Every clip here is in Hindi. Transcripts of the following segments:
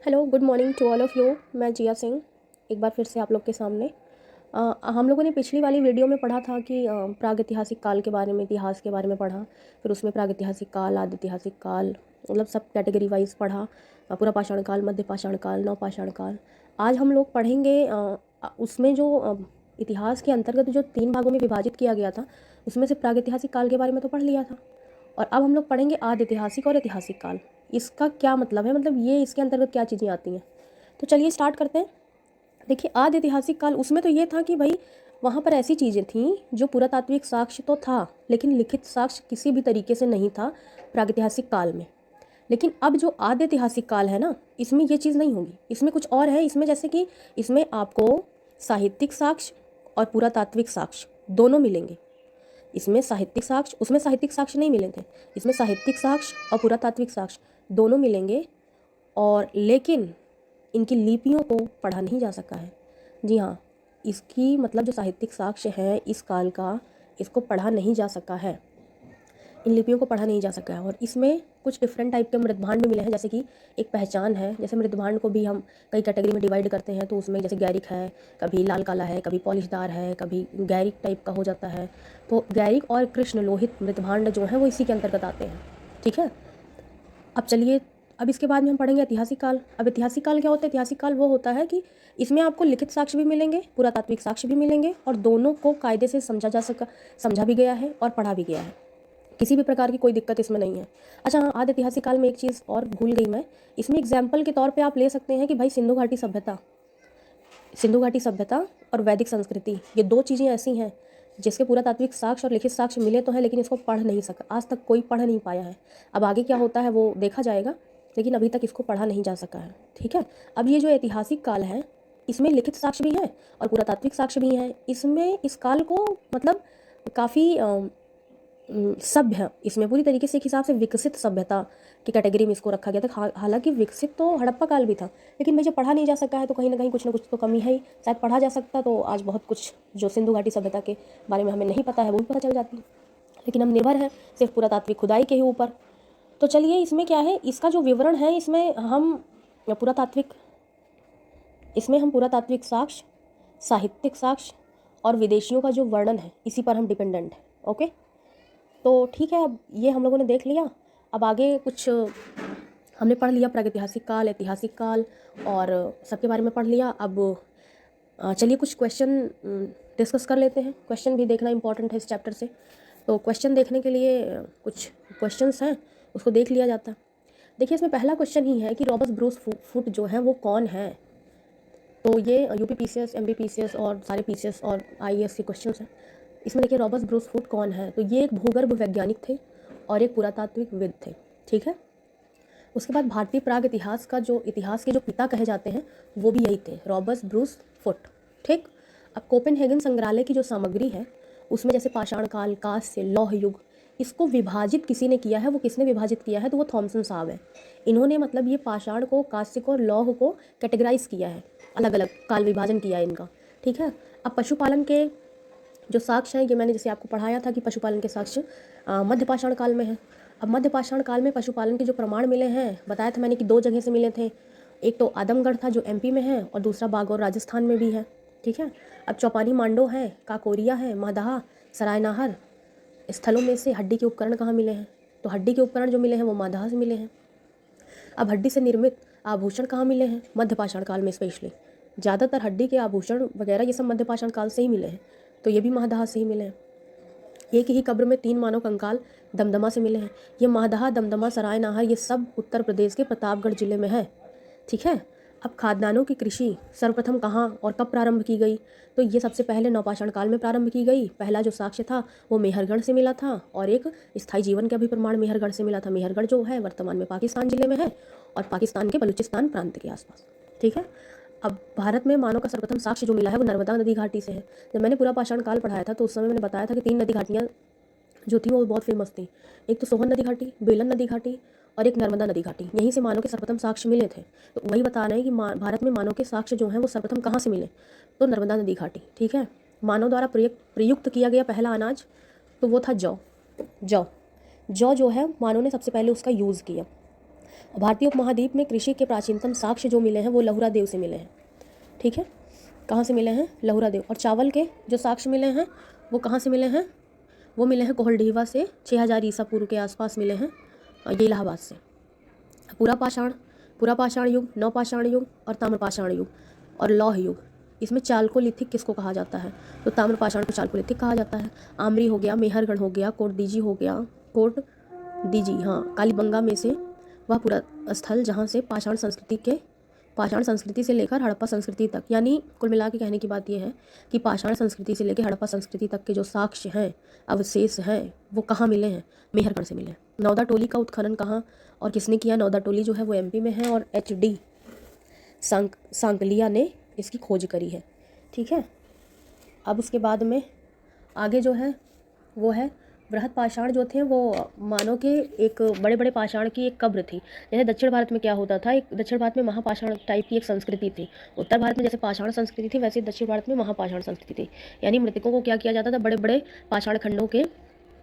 Hello, good morning to all of you. मैं जिया सिंह एक बार फिर से आप लोग के सामने। हम लोगों ने पिछली वाली वीडियो में पढ़ा था कि प्रागैतिहासिक काल के बारे में, इतिहास के बारे में पढ़ा। फिर उसमें प्रागैतिहासिक काल, आदिऐतिहासिक काल, मतलब सब कैटेगरी वाइज पढ़ा। पूरा पाषाण काल, मध्य पाषाण काल, नवपाषाण काल। आज हम लोग पढ़ेंगे उसमें जो इतिहास के अंतर्गत जो 3 भागों में विभाजित किया गया था, उसमें से प्रागैतिहासिक काल के बारे में तो पढ़ लिया था। और अब हम लोग पढ़ेंगे आदिऐतिहासिक और ऐतिहासिक काल। इसका क्या मतलब है, मतलब ये इसके अंतर्गत क्या चीज़ें आती हैं। तो चलिए स्टार्ट करते हैं। देखिए, आदि ऐतिहासिक काल, उसमें तो ये था कि भाई वहाँ पर ऐसी चीज़ें थीं जो पुरातात्विक साक्ष्य तो था, लेकिन लिखित साक्ष्य किसी भी तरीके से नहीं था प्रागैतिहासिक काल में। लेकिन अब जो आदि ऐतिहासिक काल है ना, इसमें ये चीज़ नहीं होगी। इसमें कुछ और है। इसमें जैसे कि इसमें आपको साहित्यिक साक्ष्य और पुरातात्विक साक्ष्य दोनों मिलेंगे। इसमें साहित्यिक साक्ष्य, उसमें साहित्यिक साक्ष्य नहीं मिले थे। इसमें साहित्यिक साक्ष्य और पुरातात्विक साक्ष्य दोनों मिलेंगे। और लेकिन इनकी लिपियों को पढ़ा नहीं जा सका है। जी हाँ, इसकी मतलब जो साहित्यिक साक्ष्य है इस काल का, इसको पढ़ा नहीं जा सका है। इन लिपियों को पढ़ा नहीं जा सका है। और इसमें कुछ डिफरेंट टाइप के मृदभांड भी मिले हैं। जैसे कि एक पहचान है, जैसे मृदभांड को भी हम कई कैटेगरी में डिवाइड करते हैं। तो उसमें जैसे गैरिक है, कभी लाल काला है, कभी पॉलिशदार है, कभी गैरिक टाइप का हो जाता है। तो गैरिक और कृष्ण लोहित मृदभांड जो हैं वो इसी के अंतर्गत आते हैं। ठीक है। अब चलिए, अब इसके बाद में हम पढ़ेंगे ऐतिहासिक काल। अब ऐतिहासिक काल क्या होता है? ऐतिहासिक काल वो होता है कि इसमें आपको लिखित साक्ष्य भी मिलेंगे, पुरातात्विक साक्ष्य भी मिलेंगे, और दोनों को कायदे से समझा भी गया है और पढ़ा भी गया है। किसी भी प्रकार की कोई दिक्कत इसमें नहीं है। अच्छा हाँ, आदि ऐतिहासिक काल में एक चीज़ और भूल गई मैं। इसमें एग्जाम्पल के तौर पे आप ले सकते हैं कि भाई सिंधु घाटी सभ्यता और वैदिक संस्कृति, ये 2 चीज़ें ऐसी हैं जिसके पुरातात्विक साक्ष्य और लिखित साक्ष्य मिले तो हैं, लेकिन इसको पढ़ नहीं सका, आज तक कोई पढ़ नहीं पाया है। अब आगे क्या होता है वो देखा जाएगा, लेकिन अभी तक इसको पढ़ा नहीं जा सका है। ठीक है। अब ये जो ऐतिहासिक काल है, इसमें लिखित साक्ष्य भी है और पुरातात्विक साक्ष्य भी हैं। इसमें इस काल को मतलब काफ़ी सभ्य, इसमें पूरी तरीके से एक हिसाब से विकसित सभ्यता की कैटेगरी में इसको रखा गया था। हालांकि विकसित तो हड़प्पा काल भी था, लेकिन भाई जब पढ़ा नहीं जा सका है तो कहीं ना कहीं कुछ ना कुछ तो कमी है ही। शायद पढ़ा जा सकता तो आज बहुत कुछ जो सिंधु घाटी सभ्यता के बारे में हमें नहीं पता है वो भी पता चल जाती। लेकिन हम निर्भर हैं सिर्फ पुरातात्विक खुदाई के ही ऊपर। तो चलिए, इसमें क्या है, इसका जो विवरण है, पुरातात्विक इसमें हम पुरातात्विक साक्ष्य, साहित्यिक साक्ष्य और विदेशियों का जो वर्णन है, इसी पर हम डिपेंडेंट हैं। ओके, तो ठीक है। अब ये हम लोगों ने देख लिया। अब आगे कुछ हमने पढ़ लिया, प्रागैतिहासिक काल, ऐतिहासिक काल और सबके बारे में पढ़ लिया। अब चलिए कुछ क्वेश्चन डिस्कस कर लेते हैं। क्वेश्चन भी देखना इंपॉर्टेंट है इस चैप्टर से। तो क्वेश्चन देखने के लिए कुछ क्वेश्चंस हैं, उसको देख लिया जाता है। देखिए, इसमें पहला क्वेश्चन ही है कि रॉबर्ट ब्रूस फुट जो है वो कौन है। तो ये यूपी पीसीएस, एमपी पीसीएस और सारे पीसीएस और आईएएस के क्वेश्चंस हैं। इसमें देखिए, रॉबर्ट ब्रूस फुट कौन है। तो ये एक भूगर्भ वैज्ञानिक थे और एक पुरातात्विक विद थे। ठीक है। उसके बाद भारतीय प्राग इतिहास का जो इतिहास के जो पिता कहे जाते हैं वो भी यही थे, रॉबर्ट ब्रूस फुट। ठीक। अब कोपेनहेगन संग्रहालय की जो सामग्री है उसमें जैसे पाषाण काल, कांस्य, लौह युग, इसको विभाजित किसी ने किया है। वो किसने विभाजित किया है? तो वो थॉमसन साहब है। इन्होंने मतलब ये पाषाण को, कांस्य को और लौह को कैटेगराइज किया है, अलग अलग काल विभाजन किया है इनका। ठीक है। अब पशुपालन के जो साक्ष्य हैं, ये मैंने जैसे आपको पढ़ाया था कि पशुपालन के साक्ष्य मध्य पाषाण काल में है। अब मध्य पाषाण काल में पशुपालन के जो प्रमाण मिले हैं, बताया था मैंने कि 2 जगह से मिले थे। एक तो आदमगढ़ था जो एमपी में है, और दूसरा बागौर राजस्थान में भी है। ठीक है। अब चौपानी मांडो है, काकोरिया है, महदाहा, सरायनाहर स्थलों में से हड्डी के उपकरण कहाँ मिले हैं? तो हड्डी के उपकरण जो मिले हैं वो मांधाहा से मिले हैं। अब हड्डी से निर्मित आभूषण कहाँ मिले हैं? मध्य पाषाण काल में स्पेशली ज़्यादातर हड्डी के आभूषण वगैरह ये सब मध्य पाषाण काल से ही मिले हैं। तो ये भी महदाहा से ही मिले हैं। एक ही कब्र में 3 मानव कंकाल दमदमा से मिले हैं। ये महदाहा, दमदमा, सरायनाहर, ये सब उत्तर प्रदेश के प्रतापगढ़ जिले में है। ठीक है। अब खाद्यान्नों की कृषि सर्वप्रथम कहाँ और कब प्रारंभ की गई? तो ये सबसे पहले नवपाषाण काल में प्रारंभ की गई। पहला जो साक्ष्य था वो मेहरगढ़ से मिला था, और एक स्थायी जीवन का भी प्रमाण मेहरगढ़ से मिला था। मेहरगढ़ जो है वर्तमान में पाकिस्तान जिले में है और पाकिस्तान के बलूचिस्तान प्रांत के आसपास। ठीक है। अब भारत में मानव का सर्वप्रथम साक्ष्य जो मिला है वो नर्मदा नदी घाटी से है। जब मैंने पूरा पाषाण काल पढ़ाया था तो उस समय मैंने बताया था कि 3 नदी घाटियाँ जो थी वो बहुत फेमस थी। एक तो सोहन नदी घाटी, बेलन नदी घाटी और एक नर्मदा नदी घाटी। यहीं से मानव के सर्वप्रथम साक्ष्य मिले थे। तो वही बता रहे हैं कि भारत में मानव के साक्ष्य जो हैं वो सर्वप्रथम कहाँ से मिले? तो नर्मदा नदी घाटी। ठीक है। मानव द्वारा प्रयुक्त किया गया पहला अनाज तो वो था जौ। जौ जो है मानव ने सबसे पहले उसका यूज़ किया। भारतीय उपमहाद्वीप में कृषि के प्राचीनतम साक्ष्य जो मिले हैं वो लहुरा देव से मिले हैं। ठीक है, कहाँ से मिले हैं? लहुरा देव। और चावल के जो साक्ष्य मिले हैं वो कहाँ से मिले हैं? वो मिले हैं कोहलडीवा से, 6000 ईसा पूर्व के आसपास मिले हैं, ये इलाहाबाद से। पूरा पाषाण युग, नवपाषाण युग और ताम्रपाषाण युग और लौह युग, इसमें चाल्कोलिथिक किसको कहा जाता है? तो ताम्रपाषाण को चाल्कोलिथिक कहा जाता है। आमरी हो गया, मेहरगढ़ हो गया, कोटदीजी हो गया, कोटदीजी, हाँ, कालीबंगा में से वह पूरा स्थल जहाँ से पाषाण संस्कृति से लेकर हड़प्पा संस्कृति तक, यानी कुल मिला के कहने की बात यह है कि पाषाण संस्कृति से लेकर हड़प्पा संस्कृति तक के जो साक्ष्य हैं, अवशेष हैं, वो कहाँ मिले हैं? मेहरगढ़ से मिले हैं। नौदा टोली का उत्खनन कहाँ और किसने किया? नौदा टोली जो है वो एमपी में है और HD सांकलिया ने इसकी खोज करी है। ठीक है, अब उसके बाद में आगे जो है वो है बृहद पाषाण जो थे वो मानव के एक बड़े बड़े पाषाण की एक कब्र थी। जैसे दक्षिण भारत में क्या होता था, एक दक्षिण भारत में महापाषाण टाइप की एक संस्कृति थी। उत्तर भारत में जैसे पाषाण संस्कृति थी वैसे दक्षिण भारत में महापाषाण संस्कृति थी। यानी मृतकों को क्या किया जाता था? बड़े बड़े पाषाण खंडों के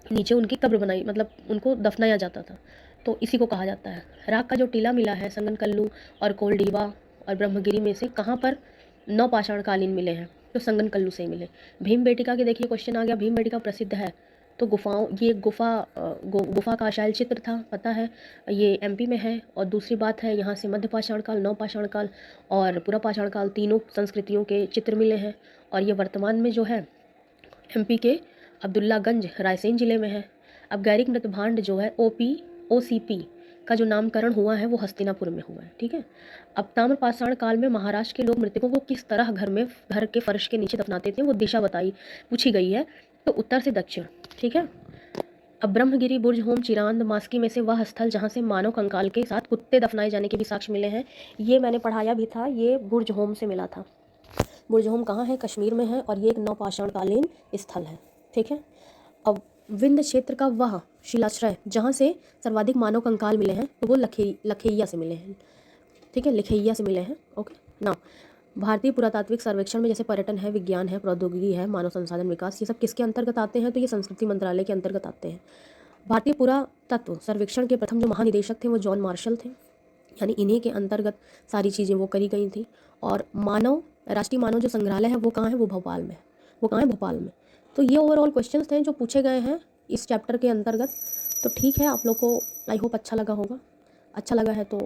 नीचे उनकी कब्र बनाई, मतलब उनको दफनाया जाता था। तो इसी को कहा जाता है। राख का जो टीला मिला है संगनकल्लू और कोलडीवा और ब्रह्मगिरी में से कहाँ पर नवपाषाण कालीन मिले हैं? तो संगनकल्लू से ही मिले। भीमबेटिका के देखिए क्वेश्चन आ गया, भीमबेटिका प्रसिद्ध है तो गुफाओं, ये गुफा का शैल चित्र था, पता है, ये एमपी में है। और दूसरी बात है यहाँ से मध्यपाषाण काल, नवपाषाण काल और पुरापाषाण काल तीनों संस्कृतियों के चित्र मिले हैं। और ये वर्तमान में जो है एमपी के अब्दुल्लागंज रायसेन जिले में है। अब गैरिक मृत भांड जो है OCP का जो नामकरण हुआ है वो हस्तिनापुर में हुआ है। ठीक है, अब ताम्रपाषाण काल में महाराष्ट्र के लोग मृतकों को किस तरह घर के फर्श के नीचे दफनाते थे वो दिशा पूछी गई है, तो उत्तर से दक्षिण। ठीक है, अब ब्रह्मगिरी, बुर्ज होम, चिरांद, मास्की में से वह स्थल जहाँ से मानव कंकाल के साथ कुत्ते दफनाए जाने के भी साक्ष्य मिले हैं। ये मैंने पढ़ाया भी था, ये बुर्ज होम से मिला था। बुर्ज होम कहाँ है? कश्मीर में है और ये एक नवपाषाण कालीन स्थल है। ठीक है, अब विंध्य क्षेत्र का वह शिलाश्रय जहाँ से सर्वाधिक मानव कंकाल मिले हैं तो वो लखेइया से मिले हैं। ठीक है, लिखैया से मिले हैं। ओके ना, भारतीय पुरातात्विक सर्वेक्षण में जैसे पर्यटन है, विज्ञान है, प्रौद्योगिकी है, मानव संसाधन विकास, ये सब किसके अंतर्गत आते हैं? तो ये संस्कृति मंत्रालय के अंतर्गत आते हैं। भारतीय पुरातत्व सर्वेक्षण के प्रथम जो महानिदेशक थे वो जॉन मार्शल थे, यानी इन्हीं के अंतर्गत सारी चीज़ें वो करी गई थी। और राष्ट्रीय मानव जो संग्रहालय है वो कहाँ है? वो भोपाल में। वो कहाँ है? भोपाल में। तो ये ओवरऑल क्वेश्चंस थे जो पूछे गए हैं इस चैप्टर के अंतर्गत। तो ठीक है, आप लोग को आई होप अच्छा लगा होगा। अच्छा लगा है तो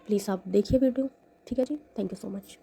प्लीज़ आप देखिए वीडियो। ठीक है जी, थैंक यू सो मच।